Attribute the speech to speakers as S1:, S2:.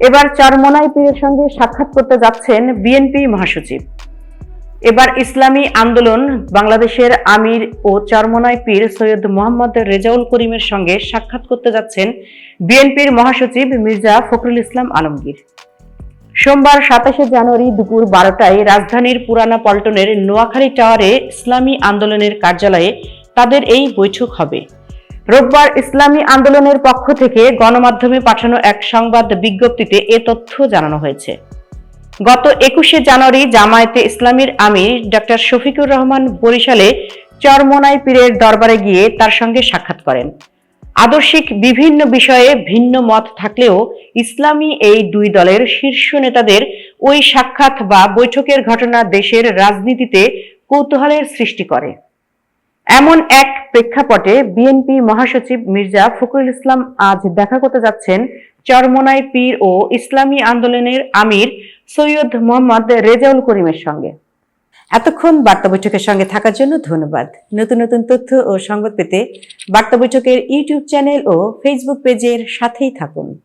S1: এবার চরমোনাই পীরের সঙ্গে সাক্ষাৎ করতে যাচ্ছেন বিএনপি মহাসচিব। এবার ইসলামী আন্দোলন বাংলাদেশের আমির ও চরমোনাই পীর সৈয়দ মোহাম্মদ রেজাউল করিমের সঙ্গে সাক্ষাৎ করতে যাচ্ছেন বিএনপির মহাসচিব মির্জা ফখরুল ইসলাম আলমগীর। সোমবার 27শে জানুয়ারি দুপুর 12টায় রাজধানীর পুরানা পল্টনের নোয়াখালী টাওয়ারে ইসলামী আন্দোলনের কার্যালয়ে তাদের এই বৈঠক হবে। রোববার ইসলামী আন্দোলনের পক্ষ থেকে গণমাধ্যমে পাঠানো এক সংবাদ বিজ্ঞপ্তিতে এ তথ্য জানানো হয়েছে। গত 21শে জানুয়ারি জামায়াতে ইসলামীর আমির ডক্টর শফিকুর রহমান বরিশালে চরমোনাই পীরের দরবারে গিয়ে তার সঙ্গে সাক্ষাৎ করেন। আদর্শিক বিভিন্ন বিষয়ে ভিন্ন মত থাকলেও ইসলামী এই দুই দলের শীর্ষ নেতাদের ওই সাক্ষাৎ বা বৈঠকের ঘটনা দেশের রাজনীতিতে কৌতূহলের সৃষ্টি করে। এমন এক প্রেক্ষাপটে বিএনপি মহাসচিব মির্জা ফখরুল ইসলাম আজ দেখা করতে যাচ্ছেন চরমোনাই পীর ও ইসলামী আন্দোলনের আমির সৈয়দ মোহাম্মদ রেজাউল করিমের সঙ্গে। এতক্ষণ বার্তা বৈঠকের সঙ্গে থাকার জন্য ধন্যবাদ। নতুন নতুন তথ্য ও সংবাদ পেতে বার্তা বৈঠকের ইউটিউব চ্যানেল ও ফেসবুক পেজের সাথেই থাকুন।